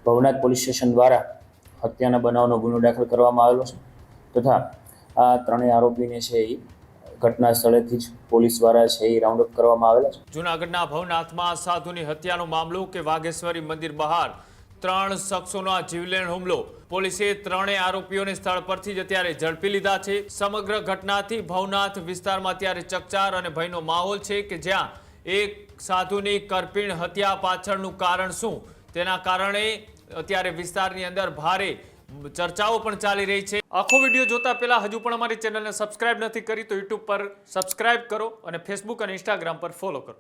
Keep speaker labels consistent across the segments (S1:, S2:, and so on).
S1: Bhavnath police station દ્વારા હત્યાના બનાવનો ગુનો દાખલ કરવામાં આવેલો છે તથા આ ત્રણેય આરોપીને છે એ ઘટના સ્થળેથી જ પોલીસ દ્વારા છે એ રાઉન્ડ અપ કરવામાં આવેલા છે।
S2: જૂનાગઢના ભવનાથમાં સાધુની હત્યાનો મામલો કે વાઘેશ્વરી મંદિર બહાર 3 શખ્સોનો જીવલેણ હુમલો। પોલીસે ત્રણેય આરોપીઓને સ્થળ પરથી જ અત્યારે ઝડપી લીધા છે। સમગ્ર ઘટનાથી ભવનાથ વિસ્તારમાં અત્યારે ચકચાર અને ભયનો માહોલ છે કે જ્યાં એક સાધુની કરપીણ હત્યા પાછળનું કારણ શું તેના કારણે અત્યારે વિસ્તારની અંદર ભારે ચર્ચાઓ પણ ચાલી રહી છે। આખો વિડીયો જોતા પહેલા હજુ પણ અમારી ચેનલને સબસ્ક્રાઇબ નથી કરી તો યુટ્યુબ પર સબસ્ક્રાઇબ કરો અને ફેસબુક અને ઇન્સ્ટાગ્રામ પર ફોલો કરો।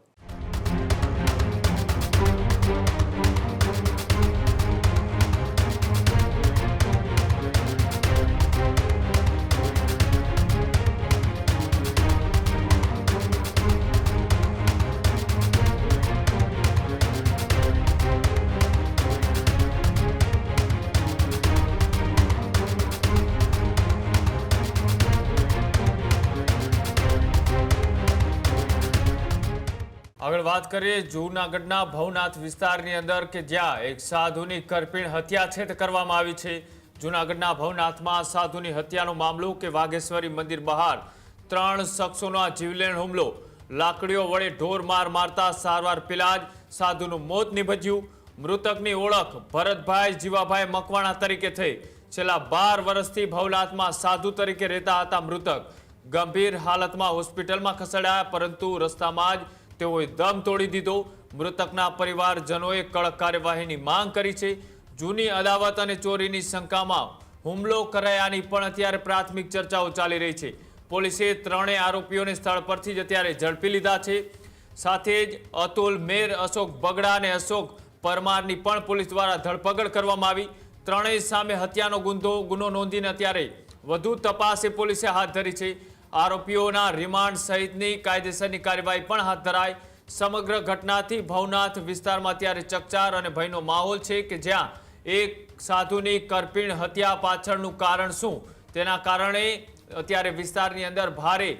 S2: આગળ વાત કરીએ જૂનાગઢના ભવનાથ વિસ્તારની અંદર કે જ્યાં એક સાધુની કરપીણ હત્યા છે તે કરવામાં આવી છે। જૂનાગઢના ભવનાથમાં સાધુની હત્યાનો મામલો કે વાઘેશ્વરી મંદિર બહાર 3 શખ્સોનો જીવલેણ હુમલો। લાકડીઓ વડે ઢોર માર મારતા સારવાર પહેલા જ સાધુનું મોત નિપજ્યું। મૃતકની ઓળખ ભરતભાઈ જીવાભાઈ મકવાણા તરીકે થઈ। છેલ્લા 12 વર્ષથી ભવનાથમાં સાધુ તરીકે રહેતા હતા મૃતક। ગંભીર હાલતમાં હોસ્પિટલમાં ખસેડાયા પરંતુ રસ્તામાં જ તેઓએ દમ તોડી દીધો। મૃતકના પરિવારજનોએ કડક કાર્યવાહીની માંગ કરી છે। જૂની અદાવત અને ચોરીની શંકામાં હુમલો કરાયાની પણ અત્યારે પ્રાથમિક ચર્ચાઓ ચાલી રહી છે। પોલીસે ત્રણેય આરોપીઓને સ્થળ પરથી જ અત્યારે ઝડપી લીધા છે। સાથે જ અતુલ મેર, અશોક બગડા અને અશોક પરમારની પણ પોલીસ દ્વારા ધરપકડ કરવામાં આવી। ત્રણેય સામે હત્યાનો ગુનો નોંધીને અત્યારે વધુ તપાસ પોલીસે હાથ ધરી છે। આરોપીઓના રિમાન્ડ સહિતની કાયદેસરની કાર્યવાહી પણ હાથ ધરાઈ। સમગ્ર ઘટનાથી ભવનાથ વિસ્તારમાં અત્યારે ચકચાર અને ભયનો માહોલ છે કે જ્યાં એક સાધુની કરપીણ હત્યા પાછળનું કારણ શું તેના કારણે અત્યારે વિસ્તારની અંદર ભારે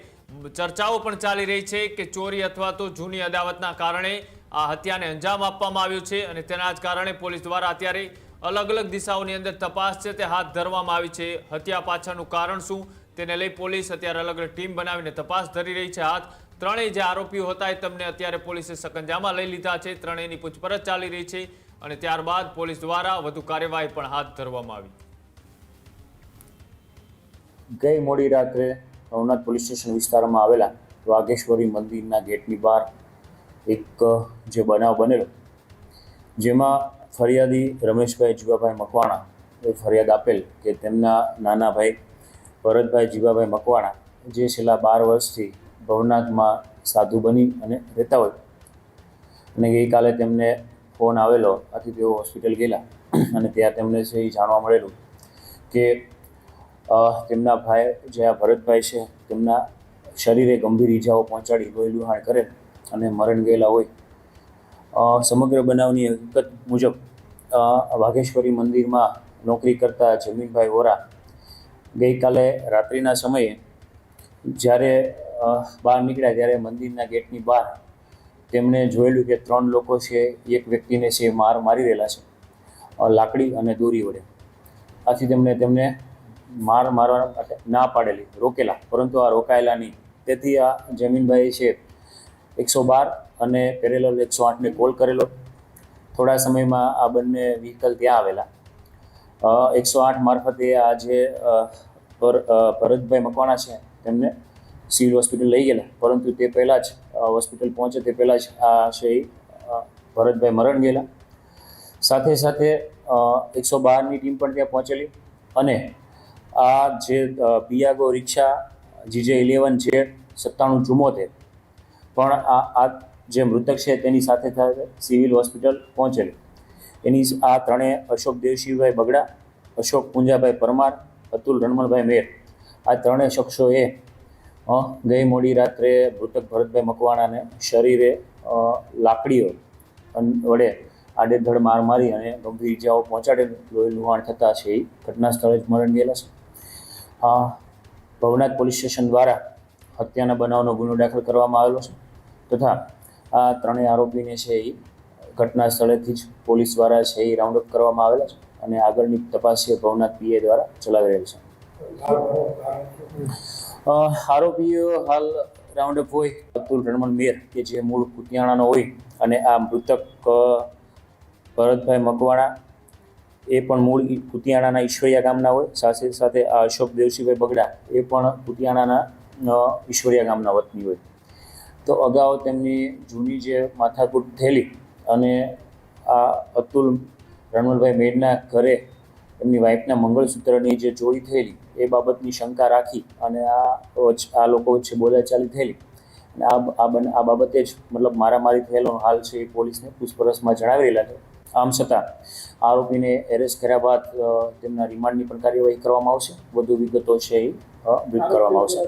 S2: ચર્ચાઓ પણ ચાલી રહી છે કે ચોરી અથવા તો જૂની અદાવતના કારણે આ હત્યાને અંજામ આપવામાં આવ્યો છે અને તેના જ કારણે પોલીસ દ્વારા અત્યારે અલગ અલગ દિશાઓની અંદર તપાસ છે તે હાથ ધરવામાં આવી છે। હત્યા પાછળનું કારણ શું તેને લઈ પોલીસ અત્યારે અલગ અલગ ટીમ બનાવીને તપાસ ધરી રહી છે હાથ। ત્રણેય જે આરોપીઓ હતા એ તેમને અત્યારે પોલીસે સકંજામાં લઈ લીધા છે। ત્રણેયની પૂછપરછ ચાલી રહી છે અને ત્યારબાદ પોલીસ દ્વારા વધુ કાર્યવાહી પણ હાથ ધરવામાં આવી।
S1: ગઈ મોડી રાત્રે ભવનાથ પોલીસ સ્ટેશન વિસ્તારમાં આવેલા વાઘેશ્વરી મંદિરના ગેટની બહાર એક જે બનાવ બનેલો જેમાં ફરિયાદી રમેશભાઈ જીવાભાઈ મકવાણા એ ફરિયાદ આપેલ કે તેમના નાના ભાઈ ભરતભાઈ જીવાભાઈ મકવાણા જે છેલ્લા 12 વર્ષથી ભવનાથમાં સાધુ બની અને રહેતા હોય અને ગઈકાલે તેમને ફોન આવેલો આથી તેઓ હોસ્પિટલ ગયેલા અને ત્યાં તેમને છે એ જાણવા મળેલું કે તેમના ભાઈ જે આ ભરતભાઈ છે તેમના શરીરે ગંભીર ઈજાઓ પહોંચાડી લોહી લુહાણ કરેલ અને મરણ ગયેલા હોય। સમગ્ર બનાવની હકીકત મુજબ વાઘેશ્વરી મંદિરમાં નોકરી કરતા જમીનભાઈ વોરા ગઈકાલે રાત્રિના સમયે જ્યારે બહાર નીકળ્યા ત્યારે મંદિરના ગેટની બહાર તેમણે જોયેલું કે 3 લોકો છે એક વ્યક્તિને છે મારી રહેલા છે લાકડી અને દોરી વડે। આથી તેમને મારવા માટે ના પાડેલી, રોકેલા, પરંતુ આ રોકાયેલા નહીં। તેથી આ જમીનભાઈ છે 112 અને પેરેલલ 108ને કોલ કરેલો। થોડા સમયમાં આ બંને વ્હીકલ ત્યાં આવેલા। 108 મારફતે આ જે ભરતભાઈ મકવાણા છે તેમને સિવિલ હોસ્પિટલ લઈ ગયેલા પરંતુ તે પહેલાં જ હોસ્પિટલ પહોંચે તે પહેલાં જ આ છે ભરતભાઈ મરણ ગયેલા। સાથે સાથે 112ની ટીમ પણ ત્યાં પહોંચેલી અને આ જે પિયાગો રિક્ષા GJ11 જે 9774 પણ આ જે મૃતક છે તેની સાથે સિવિલ હોસ્પિટલ પહોંચેલી। એની આ ત્રણેય અશોક દેવશિવભાઈ બગડા, અશોક પુંજાભાઈ પરમાર, અતુલ રણમલભાઈ મેર આ ત્રણેય શખ્સોએ ગઈ મોડી રાત્રે મૃતક ભરતભાઈ મકવાણાને શરીરે લાકડીઓ વડે આડેધડ માર મારી અને ગંભીર ઇજાઓ પહોંચાડેલ લોહી લુહાણ થતાં છે એ ઘટના સ્થળે જ મરણ ગયેલા છે। ભવનાથ પોલીસ સ્ટેશન દ્વારા હત્યાના બનાવનો ગુનો દાખલ કરવામાં આવેલો છે તથા આ ત્રણેય આરોપીને છે એ ઘટના સ્થળેથી જ પોલીસ દ્વારા છે એ રાઉન્ડ અપ કરવામાં આવેલા છે અને આગળની તપાસ છે ભવનાથ પીએ દ્વારા ચલાવી રહેલ છે. આરોપીઓ હાલ રાઉન્ડ અપ હોય અતુલ રણમલ મેર કે જે મૂળ કુતિયાણાનો હોય અને આ મૃતક ભરતભાઈ મકવાણા એ પણ મૂળ કુતિયાણાના ઈશ્વરિયા ગામના હોય. સાથે સાથે આ અશોક દેવસીભાઈ બગડા એ પણ કુતિયાણાના ઈશ્વરિયા ગામના વતની હોય. તો અગાઉ તેમની જૂની જે માથાકૂટ થયેલી અને આ અતુલ રણમલભાઈ મેરના ઘરે એમની વાઇફના મંગળસૂત્રની જે ચોરી થયેલી એ બાબતની શંકા રાખી અને આ લોકો વચ્ચે બોલાચાલી થયેલી અને આ બાબતે જ મતલબ મારામારી થયેલો હાલ છે એ પોલીસને પૂછપરછમાં જણાવી રહેલા છે. આમ છતાં આરોપીને એરેસ્ટ કર્યા બાદ તેમના રિમાન્ડની પણ કાર્યવાહી કરવામાં આવશે. વધુ વિગતો છે એ બ્રીફ કરવામાં આવશે.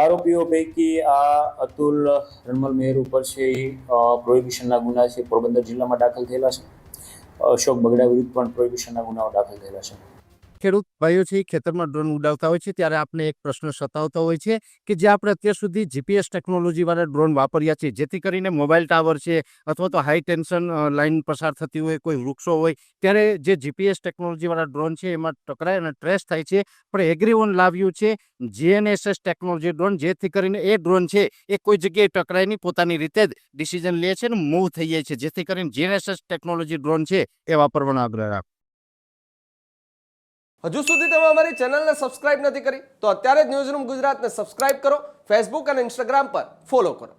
S1: આરોપીઓ પૈકી આ અતુલ રણમલ મેર ઉપર છે એ પ્રોહિબિશનના ગુના છે પોરબંદર જિલ્લામાં દાખલ થયેલા છે. અશોક બગડા વિરુદ્ધ પણ પ્રોહિબિશનના ગુનાઓ દાખલ થયેલા છે.
S3: ખેડૂત ભાઈઓ છે ખેતરમાં ડ્રોન ઉડાવતા હોય છે ત્યારે આપણે એક પ્રશ્ન સતાવતો હોય છે કે જે આપણે અત્યાર સુધી જીપીએસ ટેકનોલોજીવાળા ડ્રોન વાપર્યા છે જેથી કરીને મોબાઈલ ટાવર છે અથવા તો હાઈ ટેન્શન લાઇન પસાર થતી હોય કોઈ વૃક્ષો હોય ત્યારે જે જીપીએસ ટેકનોલોજીવાળા ડ્રોન છે એમાં ટકરાય અને ટ્રેસ થાય છે. પણ એગ્રીવન લાવ્યું છે જીએનએસએસ ટેકનોલોજી ડ્રોન જેથી કરીને એ ડ્રોન છે એ કોઈ જગ્યાએ ટકરાય નહીં પોતાની રીતે જ ડિસિઝન લે છે ને મૂવ થઈ જાય છે જેથી કરીને જીએનએસએસ ટેકનોલોજી ડ્રોન છે એ વાપરવાનો આગ્રહ રાખો.
S4: હજુ સુધી તમે અમારી ચેનલને સબસ્ક્રાઇબ નથી કરી તો અત્યારે જ ન્યૂઝરૂમ ગુજરાતને સબસ્ક્રાઇબ કરો, ફેસબુક અને ઇન્સ્ટાગ્રામ પર ફોલો કરો.